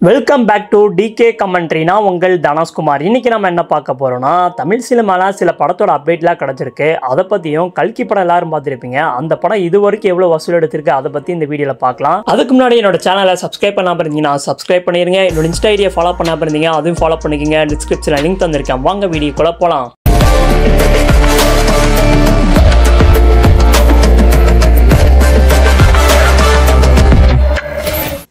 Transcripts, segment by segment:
Welcome back to DK commentary. நான் உங்கள் தனஸ்குமார். இன்னைக்கு நம்ம என்ன பார்க்க போறோம்னா, தமிழ் சினிமால சில படத்தோட அப்டேட்லாம் கிடைச்சிருக்கு. அதை பத்தியும் கல்கி படம் எல்லாரும் பார்த்துருப்பீங்க. அந்த படம் இது வரைக்கும் எவ்வளவு வசூல் எடுத்திருக்கு அதை பத்தி இந்த வீடியோல பார்க்கலாம். அதுக்கு முன்னாடி என்னோட சேனலை சப்ஸ்கிரைப் பண்ணாம இருந்தீங்கன்னா சப்ஸ்கிரைப் பண்ணிருங்க. என்னோட இன்ஸ்டா ஐடியை ஃபாலோ பண்ணாம இருந்தீங்க அதுவும் ஃபாலோ பண்ணிக்கங்க. டிஸ்கிரிப்ஷன்ல லிங்க் தந்திருக்கேன். வாங்க வீடியோக்குள்ள போலாம்.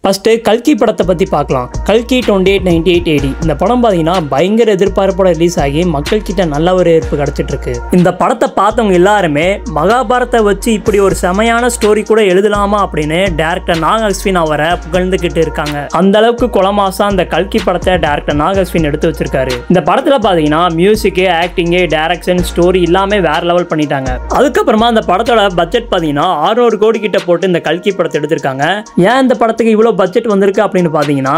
ஃபர்ஸ்ட் கல்கி படத்தை பற்றி பார்க்கலாம். கல்கி 2898 AD இந்த படம் பார்த்தீங்கன்னா பயங்கர எதிர்பார்ப்போட ரிலீஸ் ஆகி மக்கள் கிட்ட நல்ல ஒரு ஏற்பு கிடைச்சிட்டு இருக்கு. இந்த படத்தை பார்த்தவங்க எல்லாருமே மகாபாரத்தை வச்சு இப்படி ஒரு செமையான ஸ்டோரி கூட எழுதலாமா அப்படின்னு டைரக்டர் நாக் அஸ்வின் அவரை புகழ்ந்துகிட்டு இருக்காங்க. அந்த அளவுக்கு கொலமாசா அந்த கல்கி படத்தை டைரக்டர் நாக் அஸ்வின் எடுத்து வச்சிருக்காரு. இந்த படத்துல பார்த்தீங்கன்னா மியூசிக்கு, ஆக்டிங்கு, டைரக்ஷன், ஸ்டோரி எல்லாமே வேற லெவல் பண்ணிட்டாங்க. அதுக்கப்புறமா அந்த படத்தோட பட்ஜெட் பார்த்தீங்கன்னா 600 கோடி கிட்ட போட்டு இந்த கல்கி படத்தை எடுத்திருக்காங்க. ஏன் இந்த படத்துக்கு இவ்வளோ பட்ஜெட் வந்திருக்கு அப்படின்னு பார்த்தீங்கன்னா,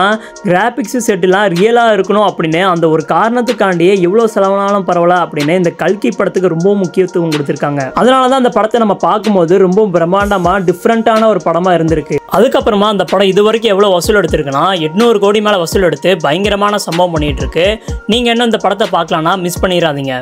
கிராபிக்ஸ் செட்லாம் ரியலாக இருக்கணும் அப்படின்னு அந்த ஒரு காரணத்துக்காண்டியே எவ்வளோ செலவானாலும் பரவாயில்ல அப்படின்னு இந்த கல்கி படத்துக்கு ரொம்ப முக்கியத்துவம் கொடுத்துருக்காங்க. அதனால தான் அந்த படத்தை நம்ம பார்க்கும்போது ரொம்ப பிரம்மாண்டமாக டிஃப்ரெண்ட்டான ஒரு படமாக இருந்திருக்கு. அதுக்கப்புறமா அந்த படம் இது வரைக்கும் எவ்வளோ வசூல் எடுத்திருக்குன்னா 800 கோடி மேலே வசூல் எடுத்து பயங்கரமான சம்பவம் பண்ணிட்டு இருக்கு. நீங்கள் என்ன இந்த படத்தை பார்க்கலாம்னா மிஸ் பண்ணிடாதீங்க.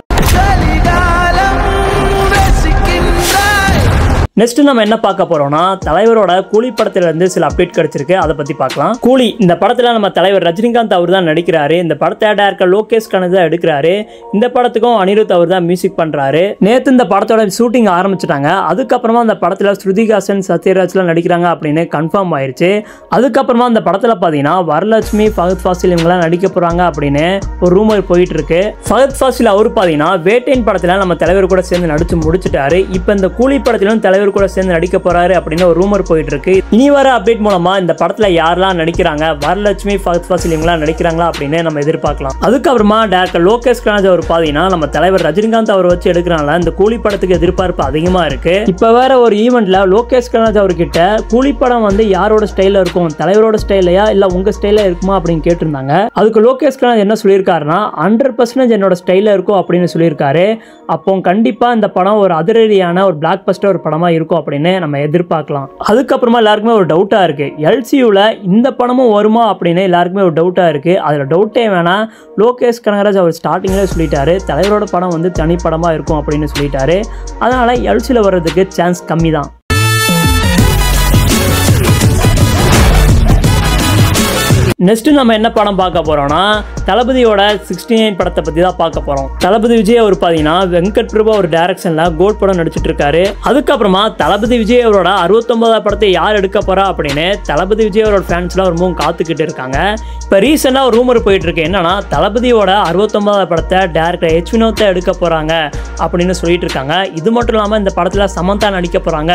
நெக்ஸ்ட் நம்ம என்ன பார்க்க போறோம்னா, தலைவரோட கூலி படத்துல இருந்து சில அப்டேட் கிடைச்சிருக்கு. அதை பத்தி பார்க்கலாம். கூலி இந்த படத்துல நம்ம தலைவர் ரஜினிகாந்த் அவர் தான் நடிக்கிறாரு. இந்த படத்தை டைரக்டர் லோகேஷ் கனகராஜ் தான் எடுக்கிறாரு. இந்த படத்துக்கும் அனிருத் அவர் தான் மியூசிக் பண்றாரு. நேத்து இந்த படத்தோட ஷூட்டிங் ஆரம்பிச்சிட்டாங்க. அதுக்கப்புறமா அந்த படத்துல ஸ்ருதிஹாசன், சத்யராஜ்லாம் நடிக்கிறாங்க அப்படின்னு கன்ஃபார்ம் ஆயிருச்சு. அதுக்கப்புறமா அந்த படத்துல பாத்தீங்கன்னா வரலட்சுமி, ஃபஹத் ஃபாசில் இவங்கெல்லாம் நடிக்க போறாங்க அப்படின்னு ஒரு ரூமர் போயிட்டு இருக்கு. ஃபஹத் ஃபாசில் அவர் பாத்தீங்கன்னா வேட்டையின் படத்துல நம்ம தலைவர் கூட சேர்ந்து நடிச்சு முடிச்சிட்டாரு. இப்ப இந்த கூலி படத்திலும் தலைவர் கூட சேர்ந்து நடிக்க போறாரு அப்படின்னு ஒரு ரூமர் போயிட்டு இருக்கு. இனி வர அப்டேட் மூலமா இந்த படத்துல யாரெல்லாம் நடிக்கிறாங்க, வரலட்சுமி, ஃபஹத் ஃபாசில் இவங்கெல்லாம் நடிக்கிறாங்களா அப்படின்னு நம்ம எதிர்பார்க்கலாம். அதுக்கப்புறமா டைரக்டர் லோகேஷ் கனகராஜ் அவர் பாத்தீங்கன்னா நம்ம தலைவர் ரஜினிகாந்த் அவர் வச்சு எடுக்கிறாங்களா, இந்த கூலி படத்துக்கு எதிர்பார்ப்பு அதிகமா இருக்கு. இப்ப வேற ஒரு ஈவெண்ட்ல லோகேஷ் கனகராஜ் அவர்கிட்ட கூலி படம் வந்து யாரோட ஸ்டைல இருக்கும், தலைவரோட ஸ்டைலையா இல்ல உங்க ஸ்டைல இருக்குமா அப்படின்னு கேட்டிருந்தாங்க. அதுக்கு லோகேஷ் கனகராஜ் என்ன சொல்லியிருக்காருன்னா 100% என்னோட ஸ்டைல இருக்கும் அப்படின்னு சொல்லியிருக்காரு. அப்போ கண்டிப்பா இந்த படம் ஒரு அதிரடியான ஒரு பிளாக் பஸ்டர் ஒரு படமா இருக்கும் அப்படின்னு நம்ம எதிர்பார்க்கலாம். அதுக்கப்புறமா எல்லாருக்குமே ஒரு டவுட்டா இருக்கு, எல்சியூல இந்த படமும் வருமா அப்படின்னு எல்லாருக்குமே ஒரு டவுட்டா இருக்கு. அதுல டவுட்டே வேணா, லோகேஷ் கனகராஜ் அவர் ஸ்டார்டிங்ல சொல்லிட்டாரு தலைவரோட படம் வந்து தனி படமா இருக்கும் அப்படின்னு சொல்லிட்டாரு. அதனால எல்சியூல வர்றதுக்கு சான்ஸ் கம்மி தான். நெக்ஸ்ட் நம்ம என்ன படம் பார்க்க போறோம்னா, தளபதியோட 69 படத்தை பத்தி தான் பார்க்க போறோம். தளபதி விஜய் அவர் பாத்தீங்கன்னா வெங்கட் பிரபு அவர் டைரக்ஷன்ல கோல்ட் படம் நடிச்சிட்டு இருக்காரு. அதுக்கப்புறமா தளபதி விஜய் அவரோட 69வது படத்தை யார் எடுக்க போறா அப்படின்னு தளபதி விஜய் அவரோட ஃபேன்ஸ்லாம் ரொம்பவும் காத்துக்கிட்டு இருக்காங்க. இப்ப ரீசெண்டா ஒரு ரூமர் போயிட்டு இருக்கு. என்னன்னா, தளபதியோட 69வது படத்தை டைரக்டர் எச் வினோத் எடுக்க போறாங்க அப்படின்னு சொல்லிட்டு இருக்காங்க. இது மட்டும் இல்லாம இந்த படத்துல சமந்தா நடிக்க போறாங்க.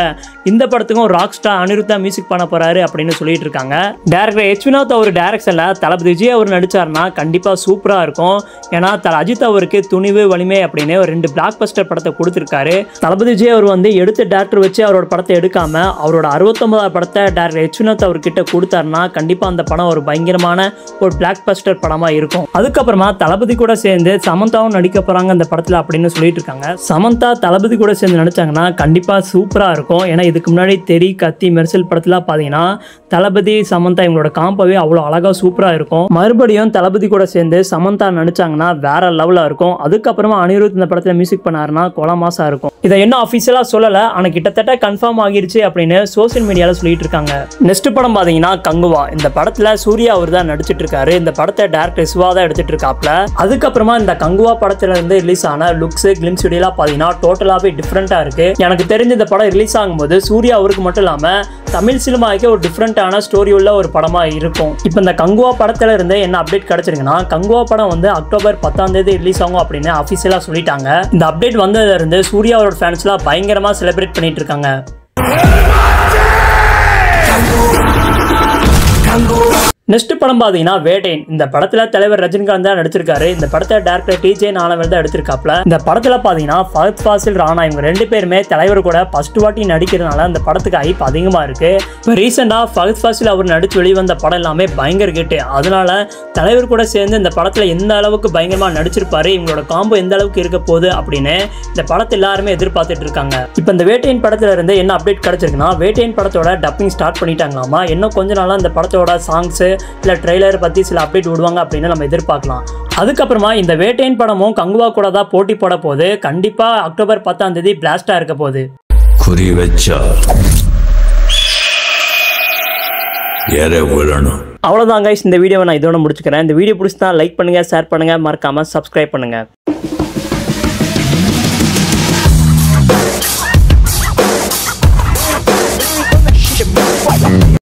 இந்த படத்துக்கும் ராக் ஸ்டார் அனிருத்தா மியூசிக் பண்ண போறாரு அப்படின்னு சொல்லிட்டு இருக்காங்க. டைரக்டர் எச் வினோத் அவர் டைரக்ஷன்ல தளபதி விஜய் அவர் நடிச்சாருன்னா கண்டிப்பா சூப்பரா இருக்கும். ஏன்னா அஜித் அவருக்கு துணிவு, வலிமை அப்படின்னு ஒரு 2 பிளாக் பஸ்டர் படத்தை கொடுத்திருக்காரு. தளபதி விஜய் அவர் வந்து எடுத்த டேரக்டர் வச்சு அவரோட படத்தை எடுக்காம அவரோட 69வது படத்தை டைரக்டர் எச் வினோத் அவர்கிட்ட கொடுத்தாருன்னா கண்டிப்பா அந்த படம் ஒரு பயங்கரமான ஒரு பிளாக் பஸ்டர் படமா இருக்கும். அதுக்கப்புறமா தளபதி கூட சேர்ந்து சமந்தாவும் நடிக்க போறாங்க அந்த படத்துல அப்படின்னு சொல்லிட்டு இருக்காங்க. சமந்தா தளபதி கூட சேர்ந்து நடிச்சாங்கன்னா கண்டிப்பா சூப்பரா இருக்கும். ஏன்னா இதுக்கு முன்னாடி தெரி, கத்தி, மெர்சல் படத்துல பாத்தீங்கன்னா தளபதி சமந்தா இவங்களோட காம்போவே அவ்வளோ அழகா சூப்பரா இருக்கும். மறுபடியும் தளபதி கூட சேர்ந்து சமந்தா நடிச்சாங்கன்னா வேற லெவலா இருக்கும். அதுக்கப்புறமா அனிருத் இந்த படத்துல மியூசிக் பண்ணாருன்னா கொலமாசா இருக்கும். இதை என்ன அபிஷியலா சொல்லல, ஆனா கிட்டத்தட்ட கன்ஃபார்ம் ஆகிருச்சு அப்படின்னு சோசியல் மீடியால சொல்லிட்டு இருக்காங்க. நெக்ஸ்ட் படம் பாத்தீங்கன்னா கங்குவா. இந்த படத்துல சூர்யா அவர் தான் நடிச்சிட்டு இருக்காரு. இந்த படத்தை டைரக்டர் சிவா தான் எடுத்துட்டு இருக்காப்ல. அதுக்கப்புறமா இந்த கங்குவா படத்துல இருந்து ரிலீஸ் ஆன லுக்ஸ், கிளிம்ஸ் வீடியோலாம் பாத்தீங்கன்னா டோட்டலாவே டிஃப்ரெண்டா இருக்கு. எனக்கு தெரிஞ்ச இந்த படம் ரிலீஸ் ஆகும்போது சூர்யா அவருக்கு மட்டும் இல்லாம தமிழ் சினிமாவுக்கு ஒரு டிஃப்ரெண்டான ஸ்டோரி உள்ள ஒரு படமா இருக்கும். இப்போ இந்த கங்குவா படத்துல இருந்து என்ன அப்டேட் கிடைச்சிருக்குன்னா, கங்குவா படம் வந்து அக்டோபர் 10ஆம் தேதி ரிலீஸ் ஆகும் அப்படின்னு அபிஷியலா சொல்லிட்டாங்க. இந்த அப்டேட் வந்ததுல இருந்து சூர்யா அவரோட ஃபேன்ஸ்லாம் பயங்கரமா செலிப்ரேட் பண்ணிட்டு இருக்காங்க. நெக்ஸ்ட் படம் பாத்தீங்கன்னா வேட்டையன். இந்த படத்துல தலைவர் ரஜினிகாந்த் தான் நடிச்சிருக்காரு. இந்த படத்தை டைரக்டர் டிஜே நானவேல் தான் எடுத்திருக்காப்ல. இந்த படத்துல பாத்தீங்கன்னா ஃபஹத் ஃபாசில், ராணா இவங்க 2 பேருமே தலைவர் கூட ஃபர்ஸ்ட் வாட்டி நடிக்கிறதுனால இந்த படத்துக்கு ஹைப் அதிகமா இருக்கு. இப்போ ரீசெண்டா ஃபஹத் ஃபாசில் அவர் நடிச்சு வெளிவந்த படம் எல்லாமே பயங்கர ஹிட். அதனால தலைவர் கூட சேர்ந்து இந்த படத்துல எந்த அளவுக்கு பயங்கரமா நடிச்சிருப்பாரு, இவங்களோட காம்போ எந்த அளவுக்கு இருக்க போகுது அப்படின்னு இந்த படத்தை எல்லாருமே எதிர்பார்த்துட்டு இருக்காங்க. இப்போ இந்த வேட்டையன் படத்துல இருந்து என்ன அப்டேட் கிடைச்சிருக்குன்னா, வேட்டையன் படத்தோட டப்பிங் ஸ்டார்ட் பண்ணிட்டாங்களாமா. இன்னும் கொஞ்ச நாளா இந்த படத்தோட சாங்ஸ் இல்லை ட்ரெய்லர் பற்றி சில அப்டேட் விடுவாங்க அப்படின்னு நம்ம எதிர்பார்க்கலாம். அதுக்கப்புறமா இந்த வேட்டையன் படமும் கங்குவா கூட தான் போட்டி போட போகுது. கண்டிப்பாக அக்டோபர் 10ஆம் தேதி பிளாஸ்டாக இருக்க போகுது. குறி வச்சா அவ்வளோதான் கைஸ், இந்த வீடியோவை நான் இதோட முடிச்சுக்கிறேன். இந்த வீடியோ பிடிச்சினா லைக் பண்ணுங்கள், ஷேர் பண்ணுங்கள், மறக்காமல் சப்ஸ்கிரைப் பண்ணுங்கள்.